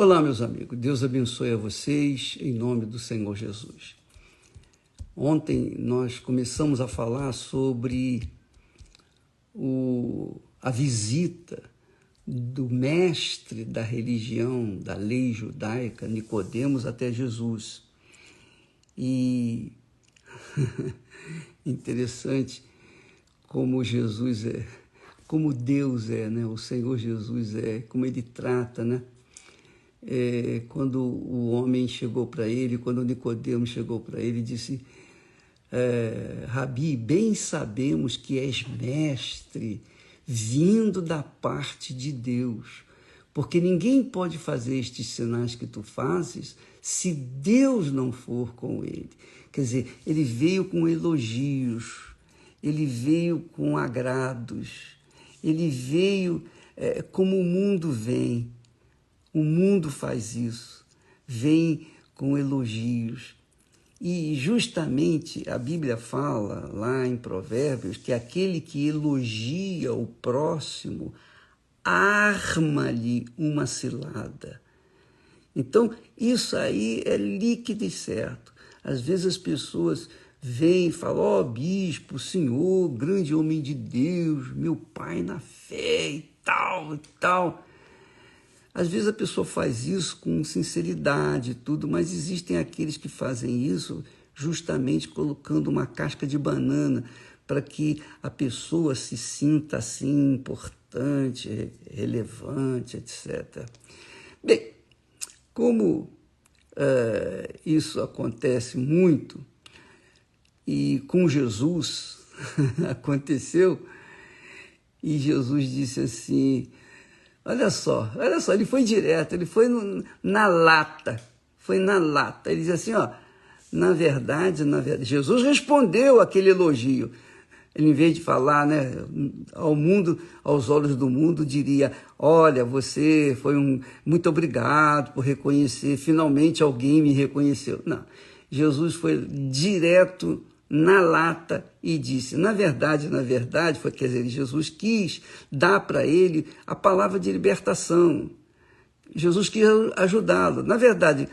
Olá, meus amigos. Deus abençoe a vocês em nome do Senhor Jesus. Ontem nós começamos a falar sobre a visita do mestre da religião, da lei judaica, Nicodemos, até Jesus. E interessante como Jesus é, como Deus é, né? O Senhor Jesus é, como Ele trata, né? Quando o homem chegou para ele, quando Nicodemos chegou para ele, disse: Rabi, bem sabemos que és mestre, vindo da parte de Deus, porque ninguém pode fazer estes sinais que tu fazes se Deus não for com ele. Quer dizer, ele veio com elogios, ele veio com agrados, ele veio como o mundo vem. O mundo faz isso, vem com elogios. E justamente a Bíblia fala lá em Provérbios que aquele que elogia o próximo arma-lhe uma cilada. Então, isso aí é líquido e certo. Às vezes as pessoas vêm e falam: ó, bispo, senhor, grande homem de Deus, meu pai na fé e tal, e tal. Às vezes a pessoa faz isso com sinceridade e tudo, mas existem aqueles que fazem isso justamente colocando uma casca de banana para que a pessoa se sinta assim importante, relevante, etc. Bem, como isso acontece muito, e com Jesus aconteceu, e Jesus disse assim: olha só, ele foi direto, ele foi na lata, Ele diz assim, ó, na verdade, Jesus respondeu aquele elogio. Ele, em vez de falar, né, ao mundo, aos olhos do mundo, diria: olha, você foi muito obrigado por reconhecer, finalmente alguém me reconheceu. Não, Jesus foi direto na lata e disse: na verdade, quer dizer, Jesus quis dar para ele a palavra de libertação. Jesus quis ajudá-lo. Na verdade,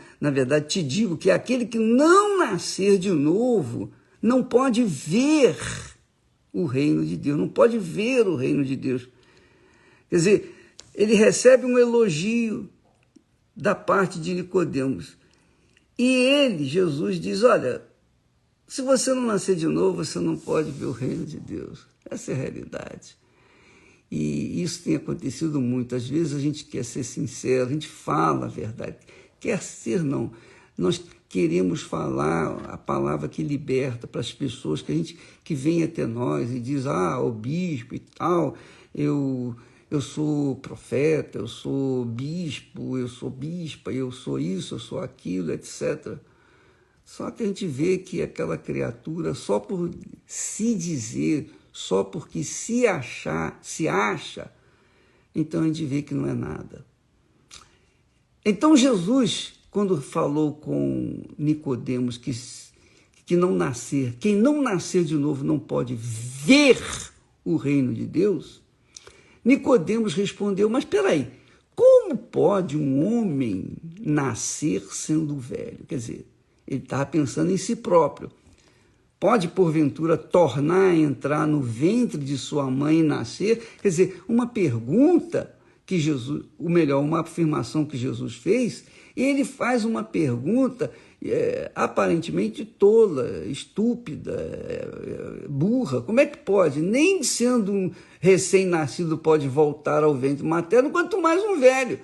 te digo que aquele que não nascer de novo não pode ver o reino de Deus, não pode ver o reino de Deus. Quer dizer, ele recebe um elogio da parte de Nicodemos. E ele, Jesus, diz: olha, se você não nascer de novo, você não pode ver o reino de Deus. Essa é a realidade. E isso tem acontecido muito. Às vezes a gente quer ser sincero, a gente fala a verdade. Quer ser, não. Nós queremos falar a palavra que liberta para as pessoas que vêm até nós e diz: o bispo e tal, eu sou profeta, eu sou bispo, eu sou bispa, eu sou isso, eu sou aquilo, etc. Só que a gente vê que aquela criatura, só por se dizer, só porque se acha, então a gente vê que não é nada. Então Jesus, quando falou com Nicodemos que quem não nascer de novo não pode ver o reino de Deus, Nicodemos respondeu: mas espera aí, como pode um homem nascer sendo velho? Quer dizer, ele estava pensando em si próprio. Pode, porventura, tornar a entrar no ventre de sua mãe e nascer? Quer dizer, uma pergunta que Jesus, ou melhor, uma afirmação que Jesus fez, ele faz uma pergunta aparentemente tola, estúpida, burra. Como é que pode? Nem sendo um recém-nascido pode voltar ao ventre materno, quanto mais um velho.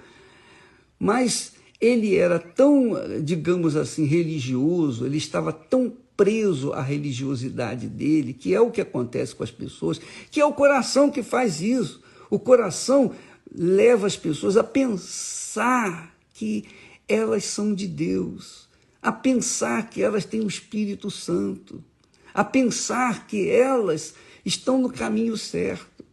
Mas ele era tão, digamos assim, religioso, ele estava tão preso à religiosidade dele, que é o que acontece com as pessoas, que é o coração que faz isso. O coração leva as pessoas a pensar que elas são de Deus, a pensar que elas têm o Espírito Santo, a pensar que elas estão no caminho certo.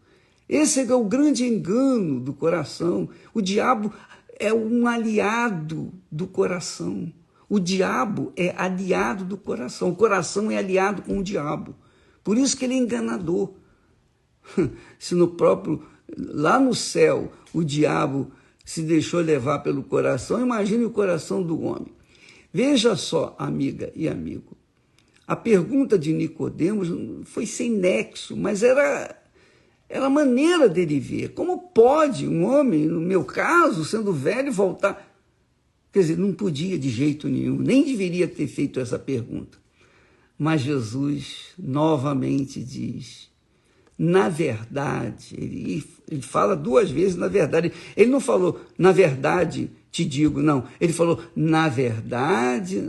Esse é o grande engano do coração. O diabo é um aliado do coração. O diabo é aliado do coração. O coração é aliado com o diabo. Por isso que ele é enganador. Se lá no céu o diabo se deixou levar pelo coração, imagine o coração do homem. Veja só, amiga e amigo, a pergunta de Nicodemos foi sem nexo, mas era a maneira dele ver. Como pode um homem, no meu caso, sendo velho, voltar? Quer dizer, não podia de jeito nenhum, nem deveria ter feito essa pergunta. Mas Jesus novamente diz, na verdade, ele fala duas vezes na verdade. Ele não falou, na verdade te digo, não. Ele falou, na verdade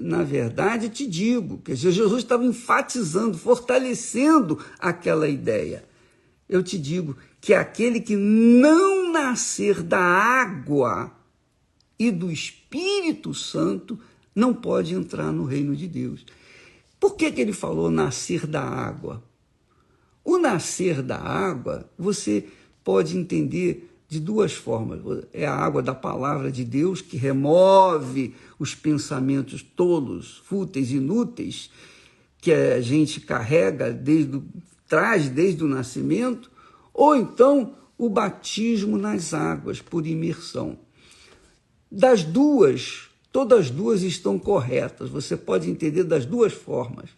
te digo. Quer dizer, Jesus estava enfatizando, fortalecendo aquela ideia. Eu te digo que aquele que não nascer da água e do Espírito Santo não pode entrar no reino de Deus. Por que ele falou nascer da água? O nascer da água, você pode entender de duas formas. É a água da palavra de Deus que remove os pensamentos tolos, fúteis, inúteis, que a gente carrega, traz desde o nascimento, ou então o batismo nas águas, por imersão. Das duas, todas as duas estão corretas, você pode entender das duas formas.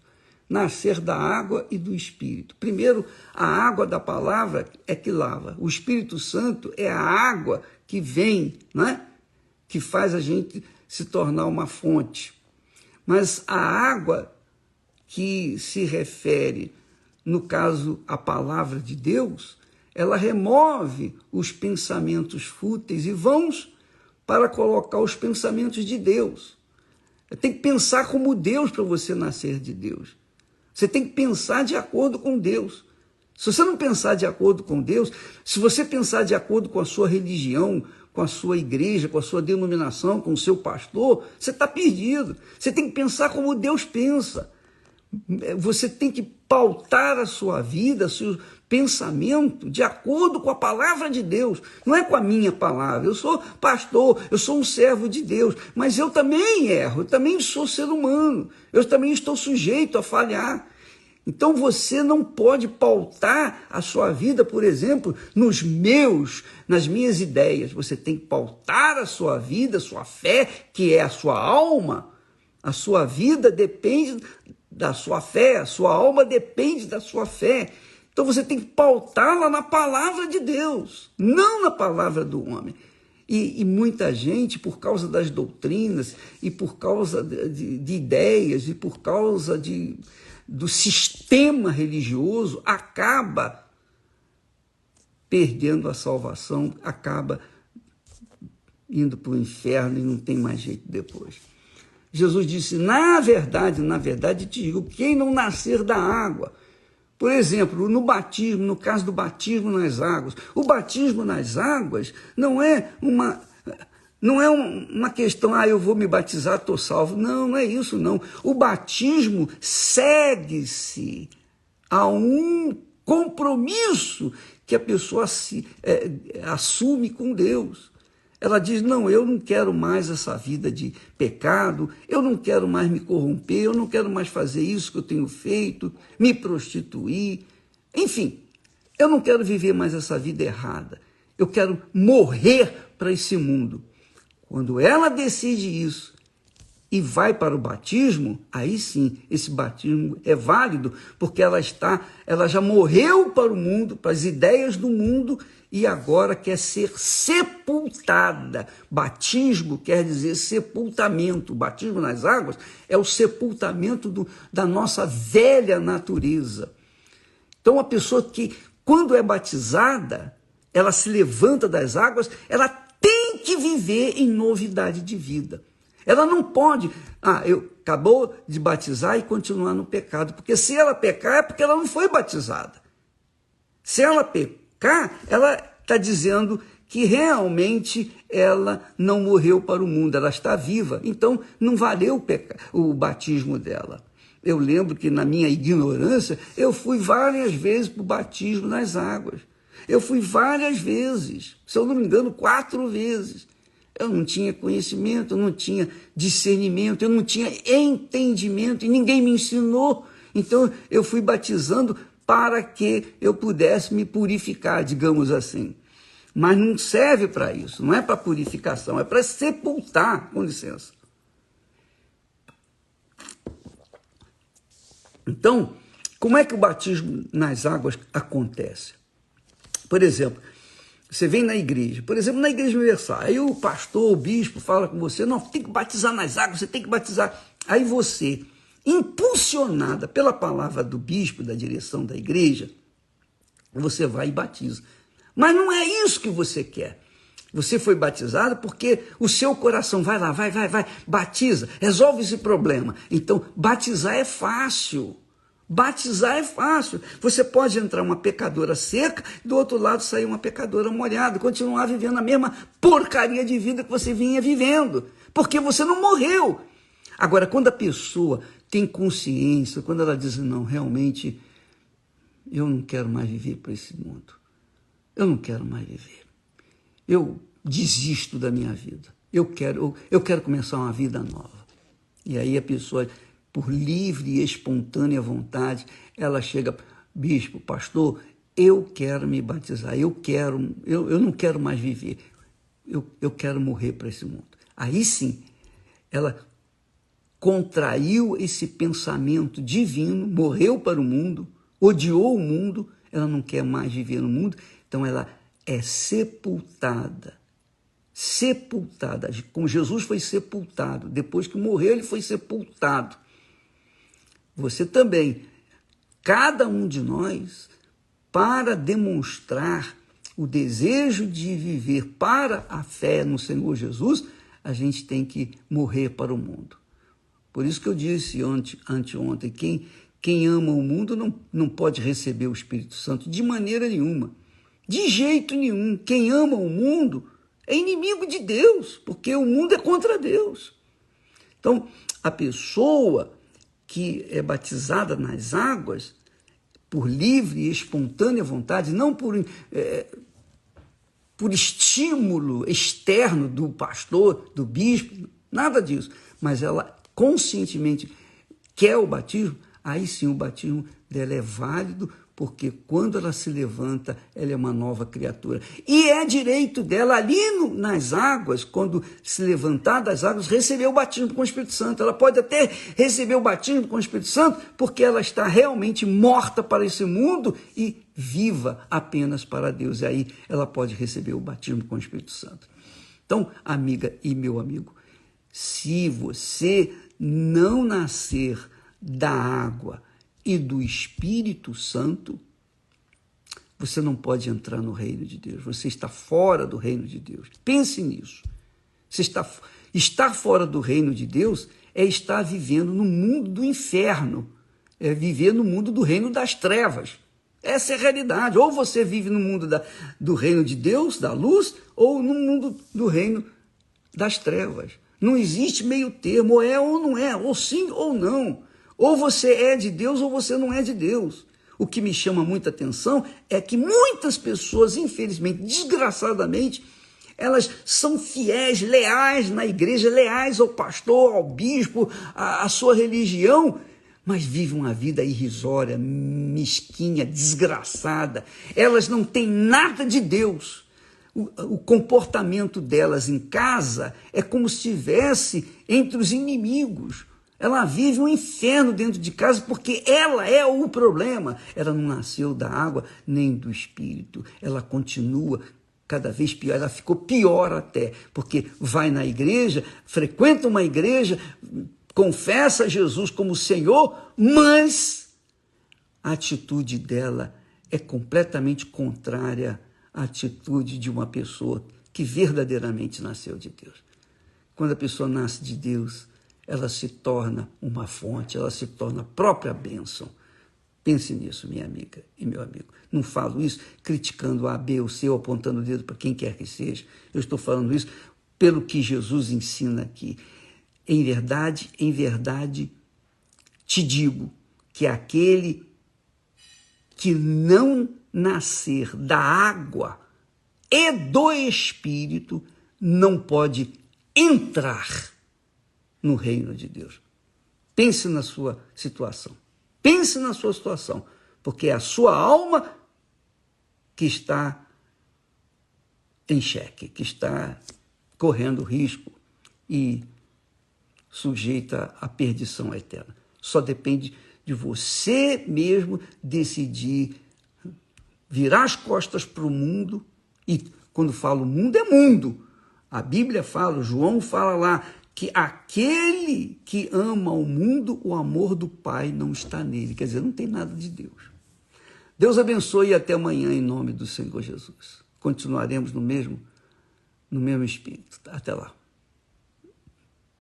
Nascer da água e do Espírito. Primeiro, a água da palavra é que lava. O Espírito Santo é a água que vem, né? Que faz a gente se tornar uma fonte. Mas a água que se refere, no caso, à palavra de Deus, ela remove os pensamentos fúteis e vãos para colocar os pensamentos de Deus. Tem que pensar como Deus para você nascer de Deus. Você tem que pensar de acordo com Deus. Se você não pensar de acordo com Deus, se você pensar de acordo com a sua religião, com a sua igreja, com a sua denominação, com o seu pastor, você está perdido. Você tem que pensar como Deus pensa. Você tem que pautar a sua vida, seu pensamento, de acordo com a palavra de Deus. Não é com a minha palavra. Eu sou pastor, eu sou um servo de Deus, mas eu também erro, eu também sou ser humano, eu também estou sujeito a falhar. Então você não pode pautar a sua vida, por exemplo, nas minhas ideias. Você tem que pautar a sua vida, a sua fé, que é a sua alma. A sua vida depende da sua fé, a sua alma depende da sua fé. Então você tem que pautá-la na palavra de Deus, não na palavra do homem. E muita gente, por causa das doutrinas, e por causa de ideias, e por causa do sistema religioso, acaba perdendo a salvação, acaba indo para o inferno e não tem mais jeito depois. Jesus disse, na verdade te digo, quem não nascer da água. Por exemplo, no batismo, no caso do batismo nas águas, o batismo nas águas não é uma questão, eu vou me batizar, estou salvo. Não é isso, não. O batismo segue-se a um compromisso que a pessoa assume com Deus. Ela diz, não, eu não quero mais essa vida de pecado, eu não quero mais me corromper, eu não quero mais fazer isso que eu tenho feito, me prostituir. Enfim, eu não quero viver mais essa vida errada. Eu quero morrer para esse mundo. Quando ela decide isso e vai para o batismo, aí sim, esse batismo é válido, porque ela já morreu para o mundo, para as ideias do mundo, e agora quer ser sepultada. Batismo quer dizer sepultamento. O batismo nas águas é o sepultamento da nossa velha natureza. Então, a pessoa que, quando é batizada, ela se levanta das águas, ela tem que viver em novidade de vida. Ela não pode, acabou de batizar e continuar no pecado, porque se ela pecar é porque ela não foi batizada. Se ela pecar, ela está dizendo que realmente ela não morreu para o mundo, ela está viva, então não valeu o batismo dela. Eu lembro que na minha ignorância, eu fui várias vezes para o batismo nas águas. Eu fui várias vezes, se eu não me engano, 4 vezes. Eu não tinha conhecimento, eu não tinha discernimento, eu não tinha entendimento e ninguém me ensinou. Então eu fui batizando para que eu pudesse me purificar, digamos assim. mas não serve para isso, não é para purificação, é para sepultar, com licença. Então, como é que o batismo nas águas acontece? Por exemplo, você vem na igreja, por exemplo, na Igreja Universal, aí o pastor, o bispo fala com você, não, tem que batizar nas águas, você tem que batizar. Aí você, impulsionada pela palavra do bispo, da direção da igreja, você vai e batiza. Mas não é isso que você quer. Você foi batizado porque o seu coração vai lá, vai, batiza, resolve esse problema. Então, batizar é fácil. Batizar é fácil. Você pode entrar uma pecadora seca, do outro lado sair uma pecadora molhada, continuar vivendo a mesma porcaria de vida que você vinha vivendo, porque você não morreu. Agora, quando a pessoa tem consciência, quando ela diz, não, realmente, eu não quero mais viver para esse mundo. Eu não quero mais viver. Eu desisto da minha vida. Eu quero começar uma vida nova. E aí a pessoa, por livre e espontânea vontade, ela chega, bispo, pastor, eu quero me batizar, eu não quero mais viver, eu quero morrer para esse mundo. Aí sim, ela contraiu esse pensamento divino, morreu para o mundo, odiou o mundo, ela não quer mais viver no mundo, então ela é sepultada. Sepultada, como Jesus foi sepultado, depois que morreu ele foi sepultado. Você também, cada um de nós, para demonstrar o desejo de viver para a fé no Senhor Jesus, a gente tem que morrer para o mundo. Por isso que eu disse anteontem, quem ama o mundo não pode receber o Espírito Santo de maneira nenhuma, de jeito nenhum. Quem ama o mundo é inimigo de Deus, porque o mundo é contra Deus. Então, a pessoa que é batizada nas águas, por livre e espontânea vontade, não por estímulo externo do pastor, do bispo, nada disso, mas ela conscientemente quer o batismo, aí sim o batismo dela é válido, porque quando ela se levanta, ela é uma nova criatura. E é direito dela, ali nas águas, quando se levantar das águas, receber o batismo com o Espírito Santo. Ela pode até receber o batismo com o Espírito Santo, porque ela está realmente morta para esse mundo e viva apenas para Deus. E aí ela pode receber o batismo com o Espírito Santo. Então, amiga e meu amigo, se você não nascer da água e do Espírito Santo, você não pode entrar no reino de Deus. Você está fora do reino de Deus. Pense nisso. Estar fora do reino de Deus é estar vivendo no mundo do inferno, é viver no mundo do reino das trevas. Essa é a realidade. Ou você vive no mundo do reino de Deus, da luz, ou no mundo do reino das trevas. Não existe meio termo, ou é ou não é, ou sim ou não. Ou você é de Deus ou você não é de Deus. O que me chama muita atenção é que muitas pessoas, infelizmente, desgraçadamente, elas são fiéis, leais na igreja, leais ao pastor, ao bispo, à sua religião, mas vivem uma vida irrisória, mesquinha, desgraçada. Elas não têm nada de Deus. O comportamento delas em casa é como se estivesse entre os inimigos. Ela vive um inferno dentro de casa porque ela é o problema. Ela não nasceu da água nem do Espírito. Ela continua cada vez pior. Ela ficou pior até, porque vai na igreja, frequenta uma igreja, confessa Jesus como Senhor, mas a atitude dela é completamente contrária à atitude de uma pessoa que verdadeiramente nasceu de Deus. Quando a pessoa nasce de Deus, ela se torna uma fonte, ela se torna a própria bênção. Pense nisso, minha amiga e meu amigo. Não falo isso criticando A, B ou C, ou apontando o dedo para quem quer que seja. Eu estou falando isso pelo que Jesus ensina aqui. Em verdade, te digo que aquele que não nascer da água e do Espírito não pode entrar no reino de Deus. Pense na sua situação. Pense na sua situação, porque é a sua alma que está em xeque, que está correndo risco e sujeita à perdição eterna. Só depende de você mesmo decidir virar as costas para o mundo, e quando falo mundo, é mundo. A Bíblia fala, João fala lá, que aquele que ama o mundo, o amor do Pai não está nele. Quer dizer, não tem nada de Deus. Deus abençoe e até amanhã em nome do Senhor Jesus. Continuaremos no mesmo espírito. Até lá.